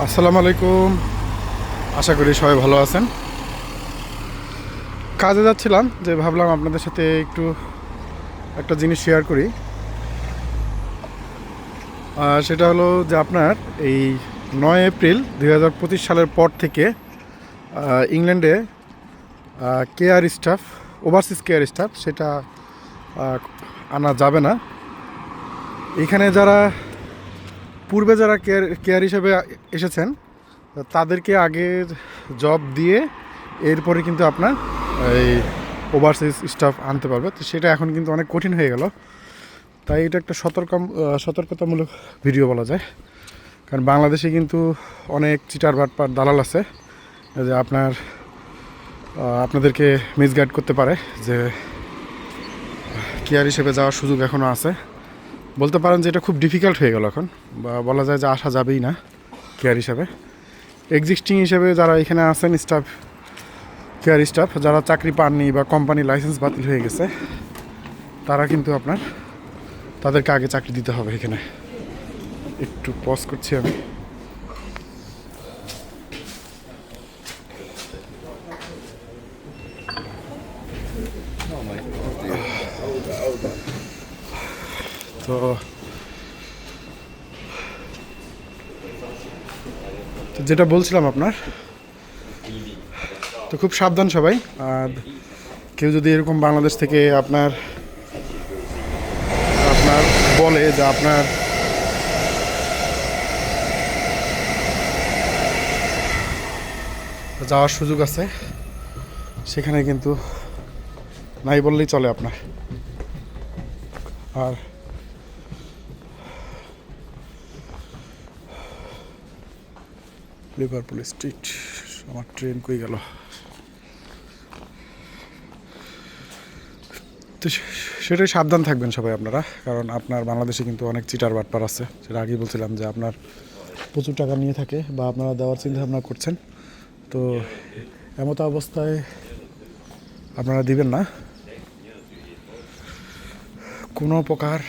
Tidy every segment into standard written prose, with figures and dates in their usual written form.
আসসালামু আলাইকুম। আশা করি সবাই ভালো আছেন। কাজে যাচ্ছিলাম, যে ভাবলাম আপনাদের সাথে একটু একটা জিনিস শেয়ার করি। সেটা হলো যে আপনার এই 9 এপ্রিল 2025 সালের পর থেকে ইংল্যান্ডে care staff, overseas care staff সেটা আনা যাবে না। এখানে যারা পূর্বে যারা কেয়ার হিসেবে এসেছেন তাদেরকে আগে জব দিয়ে এরপরে কিন্তু আপনার এই ওভারসিজ স্টাফ আনতে পারবে। তো সেটা এখন কিন্তু অনেক কঠিন হয়ে গেল। তাই এটা একটা সতর্কতামূলক ভিডিও বলা যায়। কারণ বাংলাদেশে কিন্তু অনেক চিটার বাটপার দালাল আছে, যে আপনাদেরকে মিসগাইড করতে পারে যে কেয়ার হিসেবে যাওয়ার সুযোগ এখনও আছে। বলতে পারেন যে এটা খুব ডিফিকাল্ট হয়ে গেল এখন, বা বলা যায় যে আসা যাবেই না কেয়ার হিসাবে। এক্সিস্টিং হিসেবে যারা এখানে আছেন স্টাফ, কেয়ার স্টাফ যারা চাকরি পাননি বা কোম্পানির লাইসেন্স বাতিল হয়ে গেছে, তারা কিন্তু তাদেরকে আগে চাকরি দিতে হবে। এখানে একটু পজ করছি আমি। তো যেটা বলছিলাম আপনার, তো খুব সাবধান সবাই। আর কেউ যদি এরকম বাংলাদেশ থেকে আপনার বলে যে আপনার যাওয়ার সুযোগ আছে, সেখানে কিন্তু নাই বললেই চলে আপনার। আর লিভারপুল স্ট্রিট, আমার ট্রেন কই গেল। তো সেটাই সাবধান থাকবেন সবাই আপনারা, কারণ আপনার বাংলাদেশে কিন্তু অনেক চিটার বাটপার আছে। সেটা আগেই বলছিলাম যে আপনার প্রচুর টাকা নিয়ে থাকে বা আপনারা দেওয়ার চিন্তা ভাবনা করছেন, তো এমতো অবস্থায় আপনারা দিবেন না। কোনো প্রকার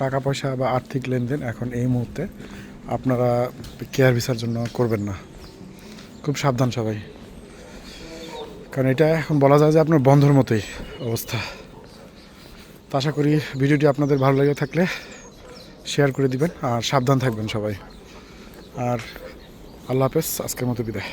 টাকা পয়সা বা আর্থিক লেনদেন এখন এই মুহূর্তে আপনারা কেয়ার ভিসার জন্য করবেন না। খুব সাবধান সবাই, কারণ এটা এখন বলা যায় যে আপনার বন্ধর মতোই অবস্থা। তো আশা করি ভিডিওটি আপনাদের ভালো লেগে থাকলে শেয়ার করে দিবেন, আর সাবধান থাকবেন সবাই। আর আল্লাহ হাফেজ, আজকের মতো বিদায়।